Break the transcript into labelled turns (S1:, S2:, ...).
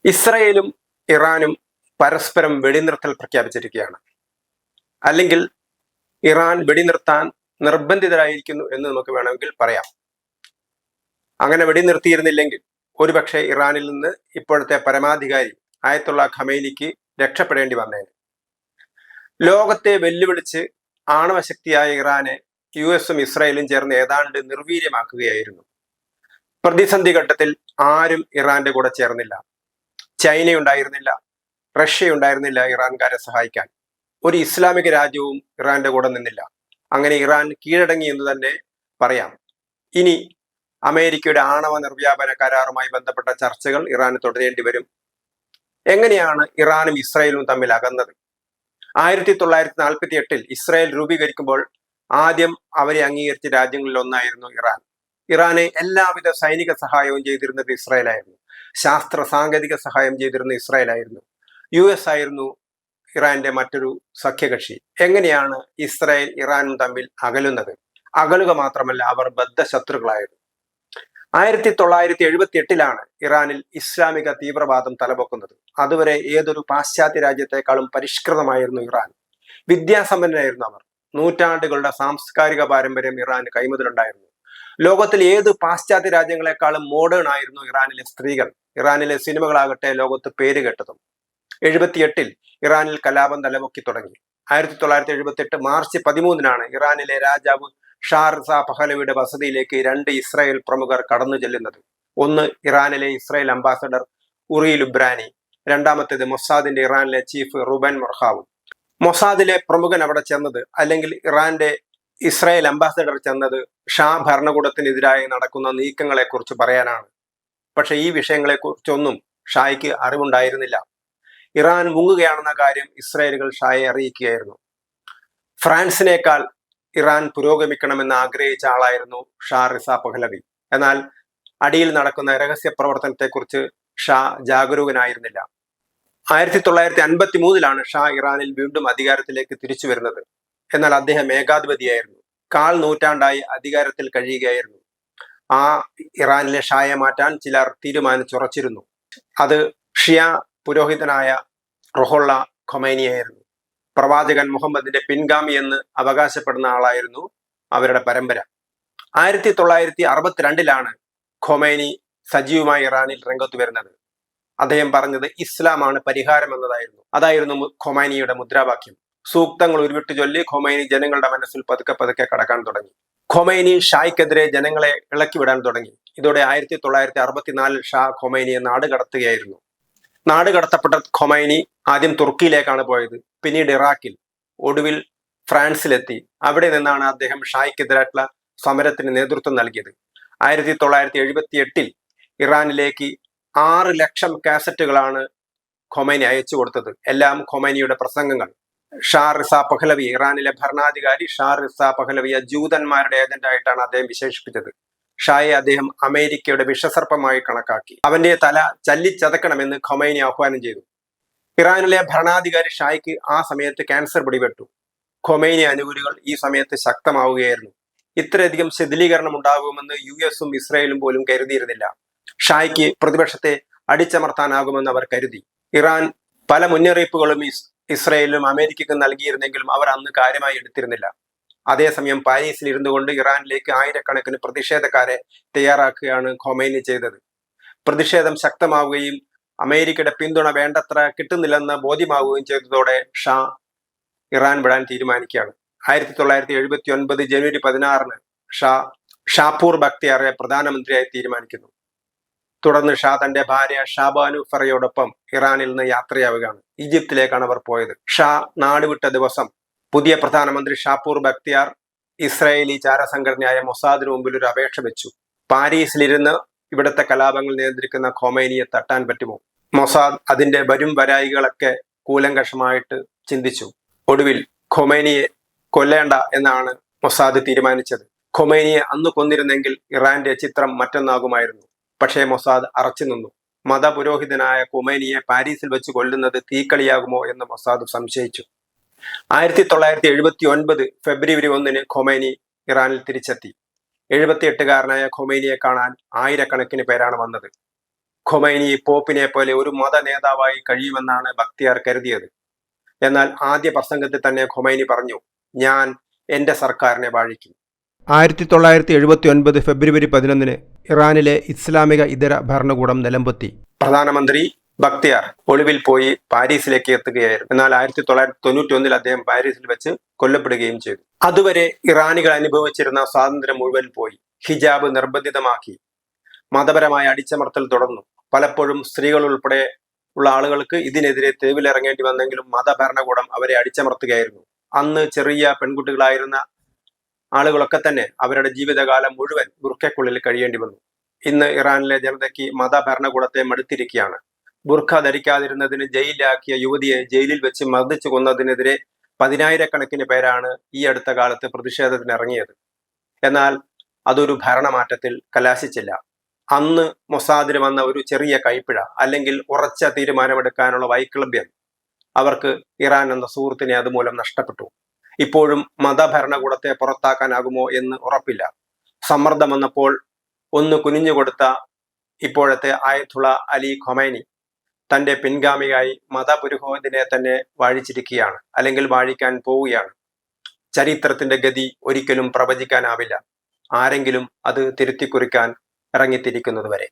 S1: ഇസ്രയേലും ഇറാനും പരസ്പരം വെടിനിർത്തൽ പ്രഖ്യാപിച്ചിരിക്കുകയാണ്. അല്ലെങ്കിൽ ഇറാൻ വെടിനിർത്താൻ നിർബന്ധിതരായിരിക്കുന്നു എന്ന് നമുക്ക് വേണമെങ്കിൽ പറയാം. അങ്ങനെ വെടിനിർത്തിയിരുന്നില്ലെങ്കിൽ ഒരുപക്ഷെ ഇറാനിൽ നിന്ന് ഇപ്പോഴത്തെ പരമാധികാരി ആയത്തുള്ള ഖമൈനിക്ക് രക്ഷപ്പെടേണ്ടി വന്നേനെ. ലോകത്തെ വെല്ലുവിളിച്ച് ആണവശക്തിയായ ഇറാനെ യുഎസും ഇസ്രായേലും ചേർന്ന് ഏതാണ്ട് നിർവീര്യമാക്കുകയായിരുന്നു. പ്രതിസന്ധി ഘട്ടത്തിൽ ആരും ഇറാന്റെ കൂടെ ചേർന്നില്ല. ചൈന ഉണ്ടായിരുന്നില്ല, റഷ്യ ഉണ്ടായിരുന്നില്ല ഇറാൻകാരെ സഹായിക്കാൻ. ഒരു ഇസ്ലാമിക രാജ്യവും ഇറാന്റെ കൂടെ നിന്നില്ല. അങ്ങനെ ഇറാൻ കീഴടങ്ങി എന്ന് തന്നെ പറയാം. ഇനി അമേരിക്കയുടെ ആണവ നിർവ്യാപന കരാറുമായി ബന്ധപ്പെട്ട ചർച്ചകൾ ഇറാന് തുടരേണ്ടി വരും. എങ്ങനെയാണ് ഇറാനും ഇസ്രായേലും തമ്മിൽ അകന്നത്? 1948 ഇസ്രായേൽ രൂപീകരിക്കുമ്പോൾ ആദ്യം അവരെ അംഗീകരിച്ച രാജ്യങ്ങളിൽ ഒന്നായിരുന്നു ഇറാൻ. ഇറാന് എല്ലാവിധ സൈനിക സഹായവും ചെയ്തിരുന്നത് ഇസ്രായേലായിരുന്നു. ശാസ്ത്ര സാങ്കേതിക സഹായം ചെയ്തിരുന്ന ഇസ്രായേലായിരുന്നു. US ആയിരുന്നു ഇറാന്റെ മറ്റൊരു സഖ്യകക്ഷി. എങ്ങനെയാണ് ഇസ്രായേൽ ഇറാനും തമ്മിൽ അകലുന്നത്? അകലുക മാത്രമല്ല, അവർ ബദ്ധശത്രുക്കളായിരുന്നു. 1978 ഇറാനിൽ ഇസ്ലാമിക തീവ്രവാദം തലപൊക്കുന്നത്. അതുവരെ ഏതൊരു പാശ്ചാത്യ രാജ്യത്തെക്കാളും പരിഷ്കൃതമായിരുന്നു ഇറാൻ. വിദ്യാസമ്പന്നരായിരുന്നു അവർ. നൂറ്റാണ്ടുകളുടെ സാംസ്കാരിക പാരമ്പര്യം ഇറാന് കൈമുതലുണ്ടായിരുന്നു. ലോകത്തിൽ ഏത് പാശ്ചാത്യ രാജ്യങ്ങളെക്കാളും മോഡേൺ ആയിരുന്നു ഇറാനിലെ സ്ത്രീകൾ. ഇറാനിലെ സിനിമകളാകട്ടെ ലോകത്ത് പേര് കേട്ടതും. 78 ഇറാനിൽ കലാപം തലപൊക്കി തുടങ്ങി. 1978 മാർച്ച് 13 ഇറാനിലെ രാജാവ് ഷാ റിസ പഹലവിയുടെ വസതിയിലേക്ക് 2 ഇസ്രായേൽ പ്രമുഖർ കടന്നു ചെല്ലുന്നത്. ഒന്ന് ഇറാനിലെ ഇസ്രായേൽ അംബാസഡർ ഉറി ലുബ്രാനി, രണ്ടാമത്തേത് മൊസാദിന്റെ ഇറാനിലെ ചീഫ് റുബൻ മൊർഹാവും. മൊസാദിലെ പ്രമുഖൻ അവിടെ ചെന്നത്, അല്ലെങ്കിൽ ഇറാന്റെ ഇസ്രായേൽ അംബാസഡർ ചെന്നത് ഷാ ഭരണകൂടത്തിനെതിരായി നടക്കുന്ന നീക്കങ്ങളെ കുറിച്ച് പറയാനാണ്. പക്ഷെ ഈ വിഷയങ്ങളെ കുറിച്ചൊന്നും ഷായ്ക്ക് അറിവുണ്ടായിരുന്നില്ല. ഇറാൻ മുങ്ങുകയാണെന്ന കാര്യം ഇസ്രായേലുകൾ ഷായെ അറിയിക്കുകയായിരുന്നു. ഫ്രാൻസിനേക്കാൾ ഇറാൻ പുരോഗമിക്കണമെന്ന് ആഗ്രഹിച്ച ആളായിരുന്നു ഷാ റിസ പഹലവി. എന്നാൽ അടിയിൽ നടക്കുന്ന രഹസ്യ പ്രവർത്തനത്തെക്കുറിച്ച് ഷാ ജാഗരൂകനായിരുന്നില്ല. 1953 ഷാ ഇറാനിൽ വീണ്ടും അധികാരത്തിലേക്ക് തിരിച്ചു വരുന്നത്. എന്നാൽ അദ്ദേഹം ഏകാധിപതിയായിരുന്നു. 1/4 നൂറ്റാണ്ടായി അധികാരത്തിൽ കഴിയുകയായിരുന്നു. ആ ഇറാനിലെ ഷായെ മാറ്റാൻ ചിലർ തീരുമാനിച്ചുറച്ചിരുന്നു. അത് ഷിയ പുരോഹിതനായ റുഹുള്ള ഖൊമൈനിയായിരുന്നു. പ്രവാചകൻ മുഹമ്മദിന്റെ പിൻഗാമി എന്ന് അവകാശപ്പെടുന്ന ആളായിരുന്നു അവരുടെ പരമ്പര. 1962 ഖൊമൈനി സജീവമായി ഇറാനിൽ രംഗത്ത് വരുന്നത്. അദ്ദേഹം പറഞ്ഞത് ഇസ്ലാമാണ് പരിഹാരം എന്നതായിരുന്നു. അതായിരുന്നു ഖൊമൈനിയുടെ മുദ്രാവാക്യം. സൂക്തങ്ങൾ ഉരുവിട്ട് ചൊല്ലി ഖൊമൈനി ജനങ്ങളുടെ മനസ്സിൽ പതുക്കെ പതുക്കെ കടക്കാൻ തുടങ്ങി. ഖൊമൈനി ഷായ്ക്കെതിരെ ജനങ്ങളെ ഇളക്കിവിടാൻ തുടങ്ങി. ഇതോടെ 1964 ഷാ ഖൊമൈനിയെ നാട് കടത്തുകയായിരുന്നു. നാട് കടത്തപ്പെട്ട ഖൊമൈനി ആദ്യം തുർക്കിയിലേക്കാണ് പോയത്, പിന്നീട് ഇറാഖിൽ, ഒടുവിൽ ഫ്രാൻസിലെത്തി. അവിടെ നിന്നാണ് അദ്ദേഹം ഷായ്ക്കെതിരായിട്ടുള്ള സമരത്തിന് നേതൃത്വം നൽകിയത്. 1978 ഇറാനിലേക്ക് 6 ലക്ഷം കാസറ്റുകളാണ് ഖൊമൈനി അയച്ചു കൊടുത്തത്. എല്ലാം ഖൊമൈനിയുടെ പ്രസംഗങ്ങൾ. ഷാ റിസ പഹലവി, ഇറാനിലെ ഭരണാധികാരി ഷാ റിസ പഹലവിയെ ജൂതന്മാരുടെ ഏജന്റായിട്ടാണ് അദ്ദേഹം വിശേഷിപ്പിച്ചത്. ഷായെ അദ്ദേഹം അമേരിക്കയുടെ വിഷസർപ്പമായി കണക്കാക്കി. അവന്റെ തല ചല്ലിച്ചതക്കണമെന്ന് ഖൊമൈനി ആഹ്വാനം ചെയ്തു. ഇറാനിലെ ഭരണാധികാരി ഷായ്ക്ക് ആ സമയത്ത് ക്യാൻസർ പിടിപെട്ടു. ഖൊമൈനി അനുകൂലികൾ ഈ സമയത്ത് ശക്തമാവുകയായിരുന്നു. ഇത്രയധികം ശിഥിലീകരണം ഉണ്ടാകുമെന്ന് US-ഉം ഇസ്രായേലും പോലും കരുതിയിരുന്നില്ല. ഷായ്ക്ക് പ്രതിപക്ഷത്തെ അടിച്ചമർത്താനാകുമെന്ന് അവർ കരുതി. ഇറാൻ പല മുന്നറിയിപ്പുകളും ഇസ്രായേലിനും അമേരിക്കയ്ക്കും നൽകിയിരുന്നെങ്കിലും അവർ അന്ന് കാര്യമായി എടുത്തിരുന്നില്ല. അതേസമയം പാരീസിൽ ഇരുന്നു കൊണ്ട് ഇറാനിലേക്ക് ആയിരക്കണക്കിന് പ്രതിഷേധക്കാരെ തയ്യാറാക്കുകയാണ് ഖൊമൈനി ചെയ്തത്. പ്രതിഷേധം ശക്തമാവുകയും അമേരിക്കയുടെ പിന്തുണ വേണ്ടത്ര കിട്ടുന്നില്ലെന്ന് ബോധ്യമാവുകയും ചെയ്തതോടെ ഷാ ഇറാൻ വിടാൻ തീരുമാനിക്കുകയാണ്. 1979 ജനുവരി 16 ഷാ ഷാപൂർ ബക്തിയാറെ പ്രധാനമന്ത്രിയായി തീരുമാനിക്കുന്നു. തുടർന്ന് ഷാ തന്റെ ഭാര്യ ഷാബാനു ഫറയോടൊപ്പം ഇറാനിൽ നിന്ന് യാത്രയാവുകയാണ്. ഈജിപ്തിലേക്കാണ് അവർ പോയത്. ഷാ നാടുവിട്ട ദിവസം പുതിയ പ്രധാനമന്ത്രി ഷാപൂർ ബക്തിയാർ ഇസ്രായേലി ചാരസംഘടനയായ മൊസാദിന് മുമ്പിൽ ഒരു അപേക്ഷ വെച്ചു. പാരീസിലിരുന്ന് ഇവിടുത്തെ കലാപങ്ങൾ നിയന്ത്രിക്കുന്ന ഖൊമൈനിയെ തട്ടാൻ പറ്റുമോ? മൊസാദ് അതിന്റെ വരും വരായികളൊക്കെ കൂലങ്കഷമായിട്ട് ചിന്തിച്ചു. ഒടുവിൽ ഖൊമൈനിയെ കൊല്ലേണ്ട എന്നാണ് മൊസാദ് തീരുമാനിച്ചത്. ഖൊമൈനിയെ അന്ന് കൊന്നിരുന്നെങ്കിൽ ഇറാന്റെ ചിത്രം മറ്റൊന്നാകുമായിരുന്നു. പക്ഷേ മൊസാദ് അറച്ചു നിന്നു. മതപുരോഹിതനായ ഖൊമൈനിയെ പാരീസിൽ വെച്ച് കൊല്ലുന്നത് തീക്കളിയാകുമോ എന്ന് മൊസാദ് സംശയിച്ചു. 1979 ഫെബ്രുവരി 1 ഖൊമൈനി ഇറാനിൽ തിരിച്ചെത്തി. 78-കാരനായ ഖൊമൈനിയെ കാണാൻ ആയിരക്കണക്കിന് പേരാണ് വന്നത്. ഖൊമൈനി പോപ്പിനെ പോലെ ഒരു മത നേതാവായി കഴിയുമെന്നാണ് ബക്തിയാർ കരുതിയത്. എന്നാൽ ആദ്യ പ്രസംഗത്തിൽ തന്നെ ഖൊമൈനി പറഞ്ഞു, ഞാൻ എന്റെ സർക്കാരിനെ വാഴിക്കും. 1979 ഫെബ്രുവരി 11 ഇറാനിലെ ഇസ്ലാമിക ഇതര ഭരണകൂടം നിലംപൊത്തി. പ്രധാനമന്ത്രി ബക്തിയാർ ഒളിവിൽ പോയി പാരീസിലേക്ക് എത്തുകയായിരുന്നു. എന്നാൽ 1991 അദ്ദേഹം പാരീസിൽ വെച്ച് കൊല്ലപ്പെടുകയും ചെയ്തു. അതുവരെ ഇറാനികൾ അനുഭവിച്ചിരുന്ന സ്വാതന്ത്ര്യം മുഴുവൻ പോയി. ഹിജാബ് നിർബന്ധിതമാക്കി. മതപരമായ അടിച്ചമർത്തൽ തുടർന്നു. പലപ്പോഴും സ്ത്രീകൾ ഉൾപ്പെടെ ഉള്ള ആളുകൾക്ക് ഇതിനെതിരെ തെരുവിലിറങ്ങേണ്ടി വന്നെങ്കിലും മതഭരണകൂടം അവരെ അടിച്ചമർത്തുകയായിരുന്നു. അന്ന് ചെറിയ പെൺകുട്ടികളായിരുന്ന ആളുകളൊക്കെ തന്നെ അവരുടെ ജീവിതകാലം മുഴുവൻ ബുർക്കയ്ക്കുള്ളിൽ കഴിയേണ്ടി വന്നു. ഇന്ന് ഇറാനിലെ ജനതയ്ക്ക് മതഭരണകൂടത്തെ മടുത്തിരിക്കുകയാണ്. ബുർഖ ധരിക്കാതിരുന്നതിന് ജയിലിലാക്കിയ യുവതിയെ ജയിലിൽ വെച്ച് മർദ്ദിച്ചു കൊന്നതിനെതിരെ 10,000-കണക്കിന് പേരാണ് ഈ അടുത്ത കാലത്ത് പ്രതിഷേധത്തിനിറങ്ങിയത്. എന്നാൽ അതൊരു ഭരണമാറ്റത്തിൽ കലാശിച്ചില്ല. അന്ന് മൊസാദിന് വന്ന ഒരു ചെറിയ കൈപ്പിഴ അല്ലെങ്കിൽ ഉറച്ച തീരുമാനമെടുക്കാനുള്ള വൈക്ലഭ്യം അവർക്ക് ഇറാൻ എന്ന സുഹൃത്തിനെ അതുമൂലം നഷ്ടപ്പെട്ടു. ഇപ്പോഴും മതഭരണകൂടത്തെ പുറത്താക്കാനാകുമോ എന്ന് ഉറപ്പില്ല. സമ്മർദ്ദം വന്നപ്പോൾ ഒന്ന് കുനിഞ്ഞുകൊടുത്ത ഇപ്പോഴത്തെ ആയത്തുള്ള അലി ഖൊമൈനി തന്റെ പിൻഗാമിയായി മതപുരോഹിതനെ തന്നെ വാഴിച്ചിരിക്കുകയാണ്, അല്ലെങ്കിൽ വാഴിക്കാൻ പോവുകയാണ്. ചരിത്രത്തിന്റെ ഗതി ഒരിക്കലും പ്രവചിക്കാനാവില്ല, ആരെങ്കിലും അത് തിരുത്തിക്കുറിക്കാൻ ഇറങ്ങിത്തിരിക്കുന്നതുവരെ.